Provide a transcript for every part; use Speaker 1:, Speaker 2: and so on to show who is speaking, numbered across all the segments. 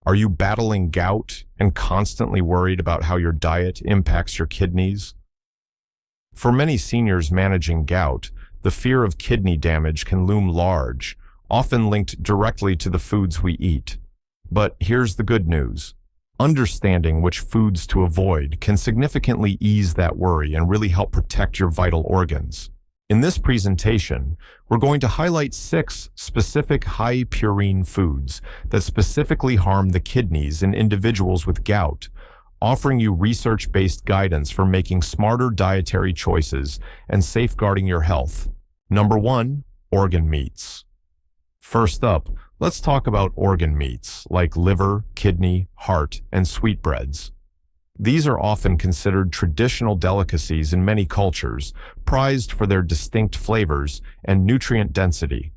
Speaker 1: Are you battling gout and constantly worried about how your diet impacts your kidneys? For many seniors managing gout, the fear of kidney damage can loom large, often linked directly to the foods we eat. But here's the good news. Understanding which foods to avoid can significantly ease that worry and really help protect your vital organs. In this presentation, we're going to highlight 6 specific high-purine foods that specifically harm the kidneys in individuals with gout, offering you research-based guidance for making smarter dietary choices and safeguarding your health. Number 1, organ meats. First up, let's talk about organ meats like liver, kidney, heart, and sweetbreads. These are often considered traditional delicacies in many cultures, prized for their distinct flavors and nutrient density.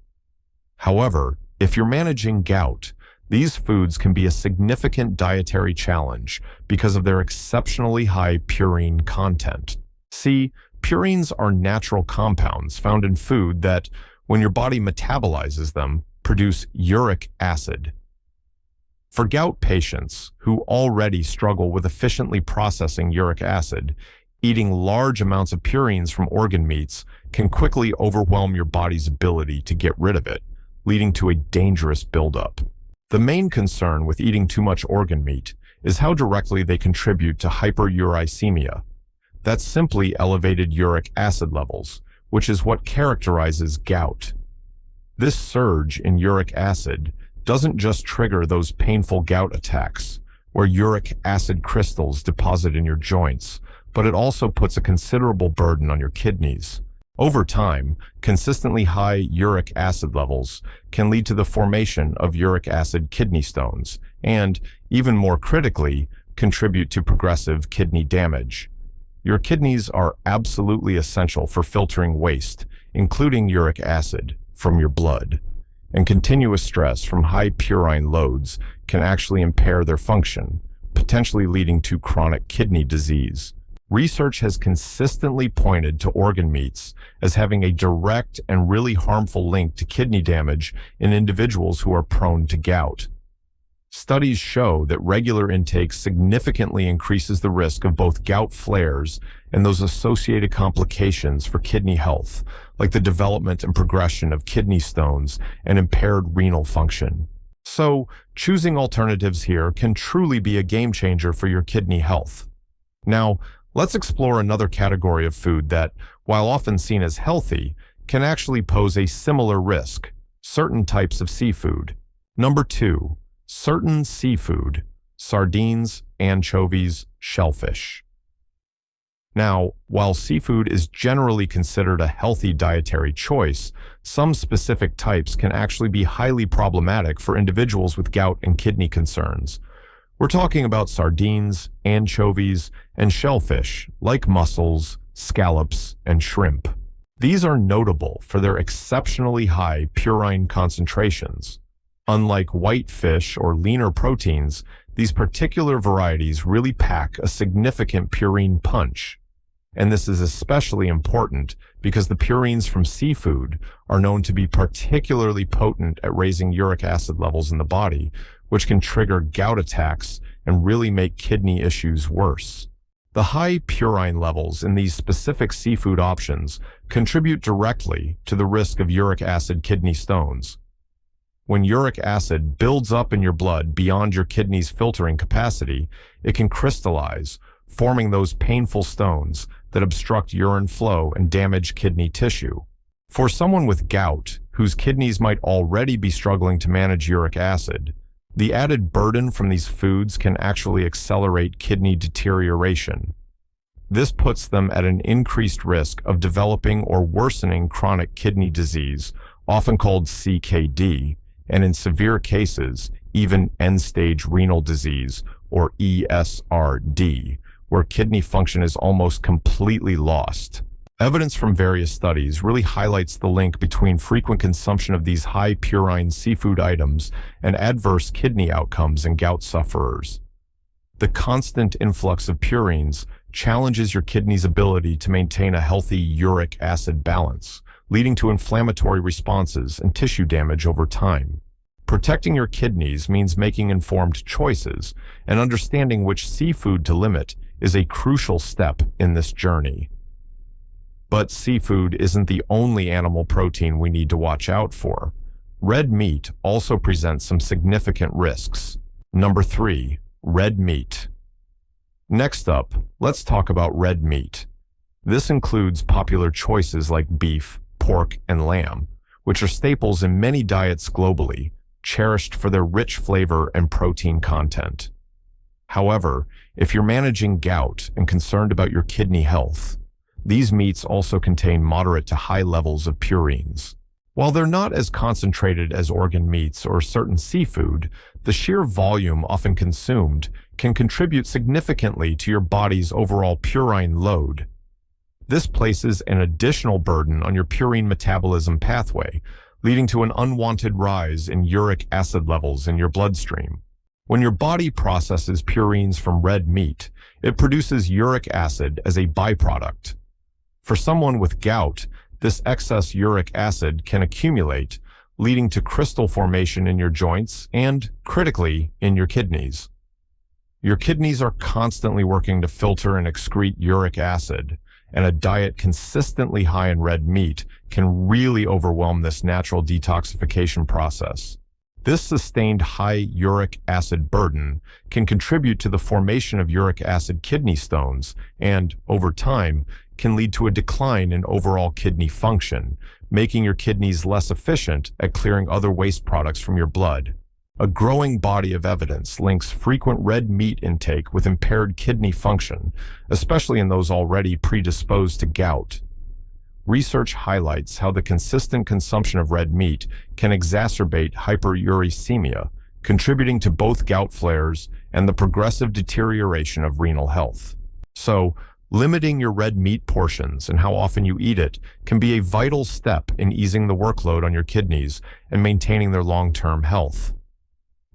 Speaker 1: However, if you're managing gout, these foods can be a significant dietary challenge because of their exceptionally high purine content. See, purines are natural compounds found in food that, when your body metabolizes them, produce uric acid. For gout patients who already struggle with efficiently processing uric acid, eating large amounts of purines from organ meats can quickly overwhelm your body's ability to get rid of it, leading to a dangerous buildup. The main concern with eating too much organ meat is how directly they contribute to hyperuricemia. That's simply elevated uric acid levels, which is what characterizes gout. This surge in uric acid doesn't just trigger those painful gout attacks, where uric acid crystals deposit in your joints, but it also puts a considerable burden on your kidneys. Over time, consistently high uric acid levels can lead to the formation of uric acid kidney stones and, even more critically, contribute to progressive kidney damage. Your kidneys are absolutely essential for filtering waste, including uric acid, from your blood. And continuous stress from high purine loads can actually impair their function, potentially leading to chronic kidney disease. Research has consistently pointed to organ meats as having a direct and really harmful link to kidney damage in individuals who are prone to gout. Studies show that regular intake significantly increases the risk of both gout flares and those associated complications for kidney health, like the development and progression of kidney stones and impaired renal function. So, choosing alternatives here can truly be a game changer for your kidney health. Now, let's explore another category of food that, while often seen as healthy, can actually pose a similar risk: certain types of seafood. Number 2. Certain seafood: sardines, anchovies, shellfish. Now, while seafood is generally considered a healthy dietary choice, some specific types can actually be highly problematic for individuals with gout and kidney concerns. We're talking about sardines, anchovies, and shellfish, like mussels, scallops, and shrimp. These are notable for their exceptionally high purine concentrations. Unlike white fish or leaner proteins, these particular varieties really pack a significant purine punch. And this is especially important because the purines from seafood are known to be particularly potent at raising uric acid levels in the body, which can trigger gout attacks and really make kidney issues worse. The high purine levels in these specific seafood options contribute directly to the risk of uric acid kidney stones. When uric acid builds up in your blood beyond your kidney's filtering capacity, it can crystallize, forming those painful stones that obstruct urine flow and damage kidney tissue. For someone with gout, whose kidneys might already be struggling to manage uric acid, the added burden from these foods can actually accelerate kidney deterioration. This puts them at an increased risk of developing or worsening chronic kidney disease, often called CKD, and in severe cases, even end-stage renal disease, or ESRD, where kidney function is almost completely lost. Evidence from various studies really highlights the link between frequent consumption of these high purine seafood items and adverse kidney outcomes in gout sufferers. The constant influx of purines challenges your kidney's ability to maintain a healthy uric acid balance, leading to inflammatory responses and tissue damage over time. Protecting your kidneys means making informed choices, and understanding which seafood to limit is a crucial step in this journey. But seafood isn't the only animal protein we need to watch out for. Red meat also presents some significant risks. Number 3, red meat. Next up, let's talk about red meat. This includes popular choices like beef, pork, and lamb, which are staples in many diets globally, cherished for their rich flavor and protein content. However, if you're managing gout and concerned about your kidney health, these meats also contain moderate to high levels of purines. While they're not as concentrated as organ meats or certain seafood, the sheer volume often consumed can contribute significantly to your body's overall purine load. This places an additional burden on your purine metabolism pathway, leading to an unwanted rise in uric acid levels in your bloodstream. When your body processes purines from red meat, it produces uric acid as a byproduct. For someone with gout, this excess uric acid can accumulate, leading to crystal formation in your joints and, critically, in your kidneys. Your kidneys are constantly working to filter and excrete uric acid, and a diet consistently high in red meat can really overwhelm this natural detoxification process. This sustained high uric acid burden can contribute to the formation of uric acid kidney stones and, over time, can lead to a decline in overall kidney function, making your kidneys less efficient at clearing other waste products from your blood. A growing body of evidence links frequent red meat intake with impaired kidney function, especially in those already predisposed to gout. Research highlights how the consistent consumption of red meat can exacerbate hyperuricemia, contributing to both gout flares and the progressive deterioration of renal health. So, limiting your red meat portions and how often you eat it can be a vital step in easing the workload on your kidneys and maintaining their long-term health.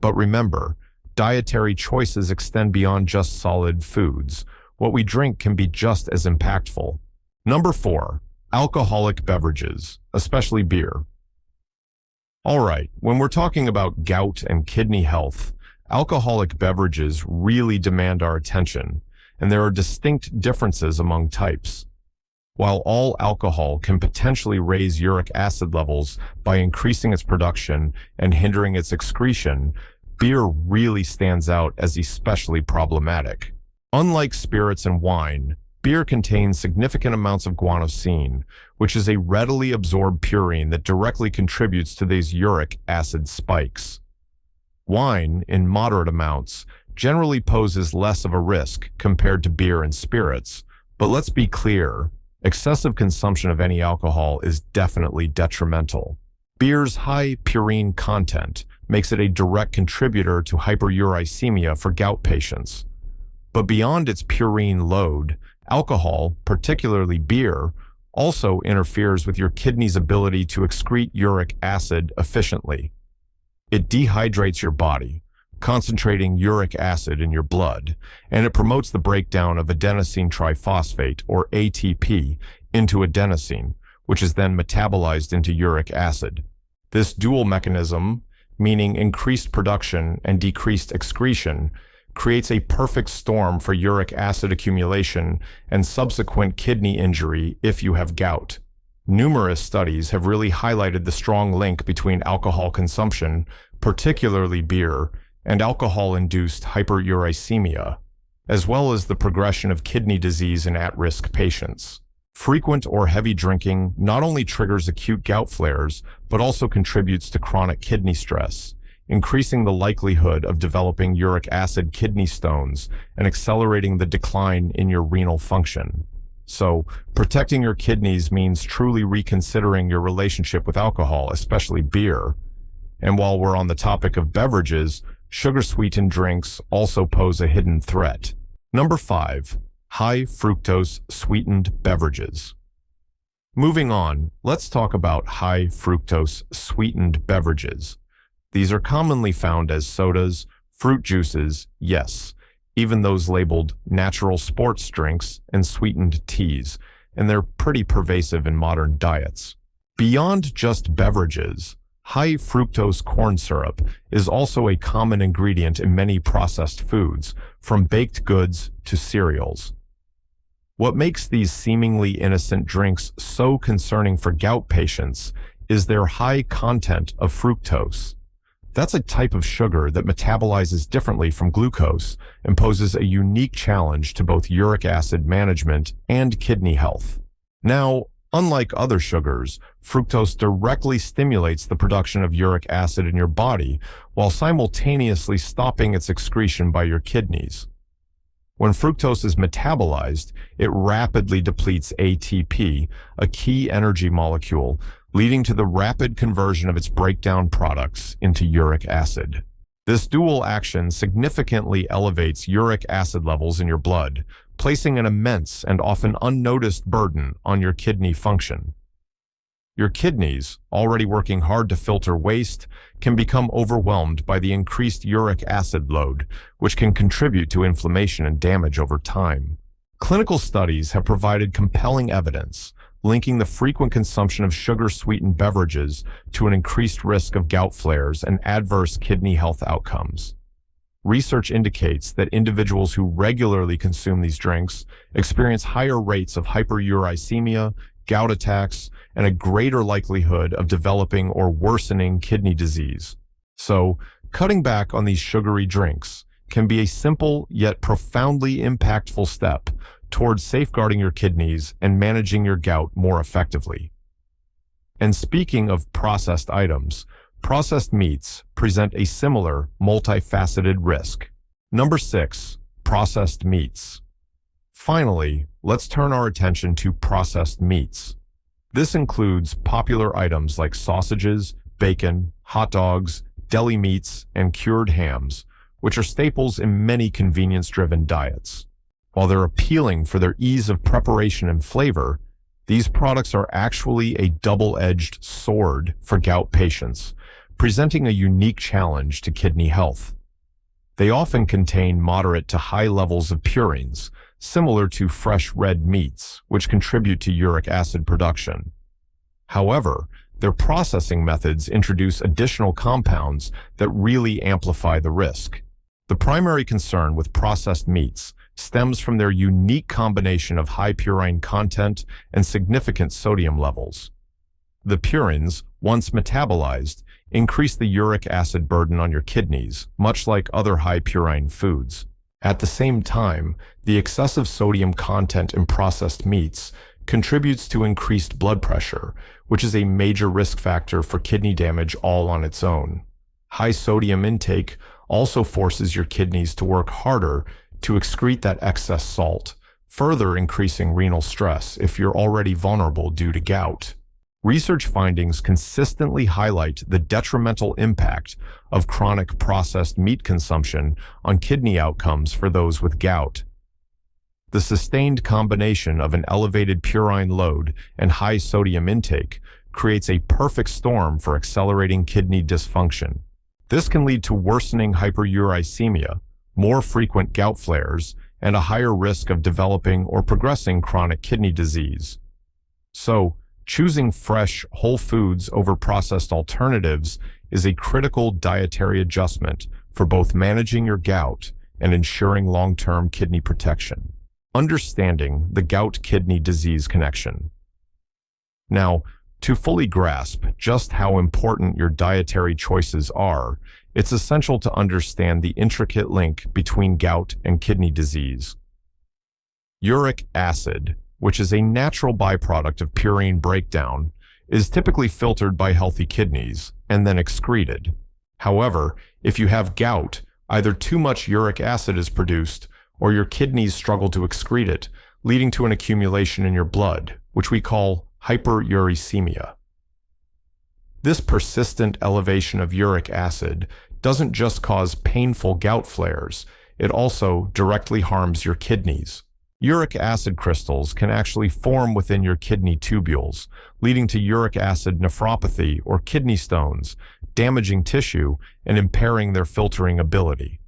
Speaker 1: But remember, dietary choices extend beyond just solid foods. What we drink can be just as impactful. Number 4, alcoholic beverages, especially beer. All right, when we're talking about gout and kidney health, alcoholic beverages really demand our attention, and there are distinct differences among types. While all alcohol can potentially raise uric acid levels by increasing its production and hindering its excretion, beer really stands out as especially problematic. Unlike spirits and wine, beer contains significant amounts of guanosine, which is a readily absorbed purine that directly contributes to these uric acid spikes. Wine, in moderate amounts, generally poses less of a risk compared to beer and spirits, but let's be clear, excessive consumption of any alcohol is definitely detrimental. Beer's high purine content makes it a direct contributor to hyperuricemia for gout patients. But beyond its purine load, alcohol, particularly beer, also interferes with your kidney's ability to excrete uric acid efficiently. It dehydrates your body, concentrating uric acid in your blood, and it promotes the breakdown of adenosine triphosphate, or ATP, into adenosine, which is then metabolized into uric acid. This dual mechanism, meaning increased production and decreased excretion, creates a perfect storm for uric acid accumulation and subsequent kidney injury if you have gout. Numerous studies have really highlighted the strong link between alcohol consumption, particularly beer, and alcohol-induced hyperuricemia, as well as the progression of kidney disease in at-risk patients. Frequent or heavy drinking not only triggers acute gout flares, but also contributes to chronic kidney stress, increasing the likelihood of developing uric acid kidney stones and accelerating the decline in your renal function. So, protecting your kidneys means truly reconsidering your relationship with alcohol, especially beer. And while we're on the topic of beverages, sugar-sweetened drinks also pose a hidden threat. Number 5. High fructose sweetened beverages. Moving on, let's talk about high fructose sweetened beverages. These are commonly found as sodas, fruit juices, yes, even those labeled natural sports drinks and sweetened teas, and they're pretty pervasive in modern diets. Beyond just beverages, High fructose corn syrup is also a common ingredient in many processed foods, from baked goods to cereals. What makes these seemingly innocent drinks so concerning for gout patients is their high content of fructose. That's a type of sugar that metabolizes differently from glucose and poses a unique challenge to both uric acid management and kidney health. Now, unlike other sugars, fructose directly stimulates the production of uric acid in your body while simultaneously stopping its excretion by your kidneys. When fructose is metabolized, it rapidly depletes ATP, a key energy molecule, leading to the rapid conversion of its breakdown products into uric acid. This dual action significantly elevates uric acid levels in your blood, placing an immense and often unnoticed burden on your kidney function. Your kidneys, already working hard to filter waste, can become overwhelmed by the increased uric acid load, which can contribute to inflammation and damage over time. Clinical studies have provided compelling evidence linking the frequent consumption of sugar-sweetened beverages to an increased risk of gout flares and adverse kidney health outcomes. Research indicates that individuals who regularly consume these drinks experience higher rates of hyperuricemia, gout attacks, and a greater likelihood of developing or worsening kidney disease. So, cutting back on these sugary drinks can be a simple yet profoundly impactful step towards safeguarding your kidneys and managing your gout more effectively. And speaking of processed items, processed meats present a similar multifaceted risk. Number 6, processed meats. Finally, let's turn our attention to processed meats. This includes popular items like sausages, bacon, hot dogs, deli meats, and cured hams, which are staples in many convenience-driven diets. While they're appealing for their ease of preparation and flavor, these products are actually a double-edged sword for gout patients, presenting a unique challenge to kidney health. They often contain moderate to high levels of purines, similar to fresh red meats, which contribute to uric acid production. However, their processing methods introduce additional compounds that really amplify the risk. The primary concern with processed meats stems from their unique combination of high-purine content and significant sodium levels. The purines, once metabolized, increase the uric acid burden on your kidneys, much like other high-purine foods. At the same time, the excessive sodium content in processed meats contributes to increased blood pressure, which is a major risk factor for kidney damage all on its own. High sodium intake also forces your kidneys to work harder to excrete that excess salt, further increasing renal stress if you're already vulnerable due to gout. Research findings consistently highlight the detrimental impact of chronic processed meat consumption on kidney outcomes for those with gout. The sustained combination of an elevated purine load and high sodium intake creates a perfect storm for accelerating kidney dysfunction. This can lead to worsening hyperuricemia, more frequent gout flares, and a higher risk of developing or progressing chronic kidney disease. So, choosing fresh, whole foods over processed alternatives is a critical dietary adjustment for both managing your gout and ensuring long-term kidney protection. Understanding the gout-kidney disease connection. Now, to fully grasp just how important your dietary choices are, it's essential to understand the intricate link between gout and kidney disease. Uric acid, which is a natural byproduct of purine breakdown, is typically filtered by healthy kidneys and then excreted. However, if you have gout, either too much uric acid is produced or your kidneys struggle to excrete it, leading to an accumulation in your blood, which we call hyperuricemia. This persistent elevation of uric acid doesn't just cause painful gout flares, it also directly harms your kidneys. Uric acid crystals can actually form within your kidney tubules, leading to uric acid nephropathy or kidney stones, damaging tissue and impairing their filtering ability.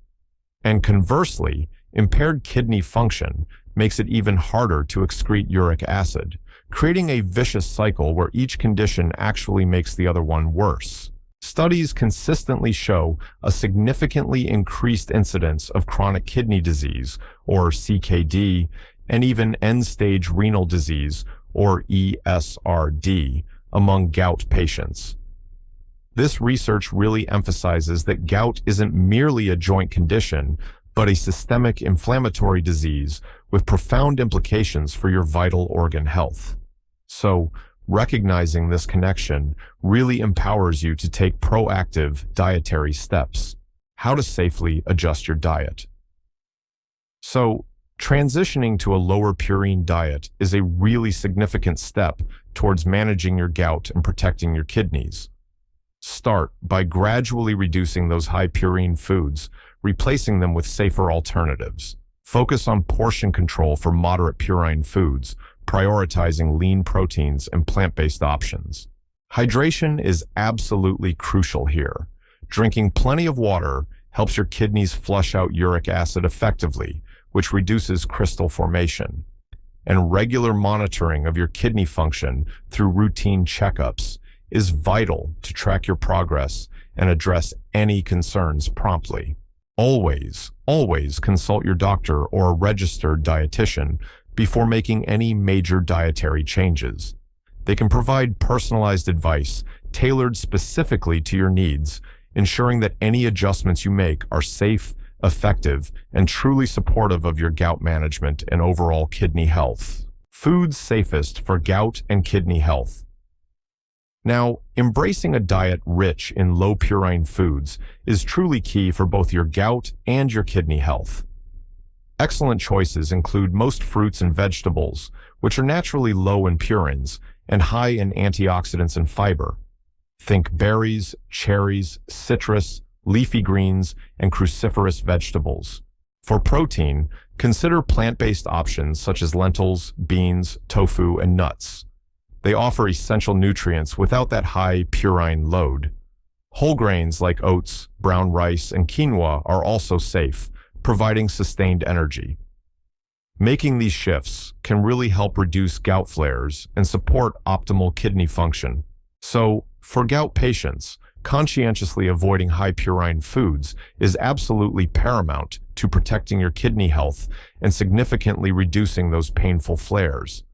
Speaker 1: And conversely, impaired kidney function makes it even harder to excrete uric acid, creating a vicious cycle where each condition actually makes the other one worse. Studies consistently show a significantly increased incidence of chronic kidney disease, or CKD, and even end-stage renal disease, or ESRD, among gout patients. This research really emphasizes that gout isn't merely a joint condition, but a systemic inflammatory disease with profound implications for your vital organ health. So, recognizing this connection really empowers you to take proactive dietary steps. How to safely adjust your diet. So, transitioning to a lower purine diet is a really significant step towards managing your gout and protecting your kidneys. Start by gradually reducing those high purine foods, replacing them with safer alternatives. Focus on portion control for moderate purine foods, prioritizing lean proteins and plant-based options. Hydration is absolutely crucial here. Drinking plenty of water helps your kidneys flush out uric acid effectively, which reduces crystal formation. And regular monitoring of your kidney function through routine checkups is vital to track your progress and address any concerns promptly. Always consult your doctor or a registered dietitian before making any major dietary changes. They can provide personalized advice tailored specifically to your needs, ensuring that any adjustments you make are safe, effective, and truly supportive of your gout management and overall kidney health. Foods safest for gout and kidney health. Now, embracing a diet rich in low purine foods is truly key for both your gout and your kidney health. Excellent choices include most fruits and vegetables, which are naturally low in purines and high in antioxidants and fiber. Think berries, cherries, citrus, leafy greens, and cruciferous vegetables. For protein, consider plant-based options such as lentils, beans, tofu, and nuts. They offer essential nutrients without that high purine load. Whole grains like oats, brown rice, and quinoa are also safe, providing sustained energy. Making these shifts can really help reduce gout flares and support optimal kidney function. So, for gout patients, conscientiously avoiding high purine foods is absolutely paramount to protecting your kidney health and significantly reducing those painful flares.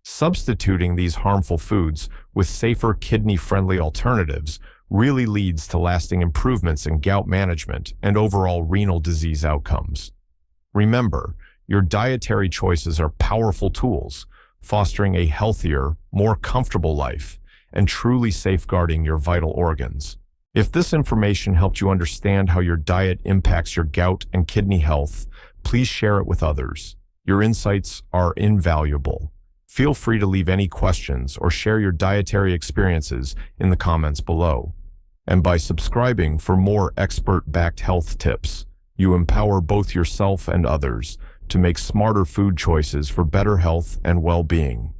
Speaker 1: Substituting these harmful foods with safer kidney-friendly alternatives really leads to lasting improvements in gout management and overall renal disease outcomes. Remember, your dietary choices are powerful tools, fostering a healthier, more comfortable life, and truly safeguarding your vital organs. If this information helped you understand how your diet impacts your gout and kidney health, please share it with others. Your insights are invaluable. Feel free to leave any questions or share your dietary experiences in the comments below. And by subscribing for more expert-backed health tips, you empower both yourself and others to make smarter food choices for better health and well-being.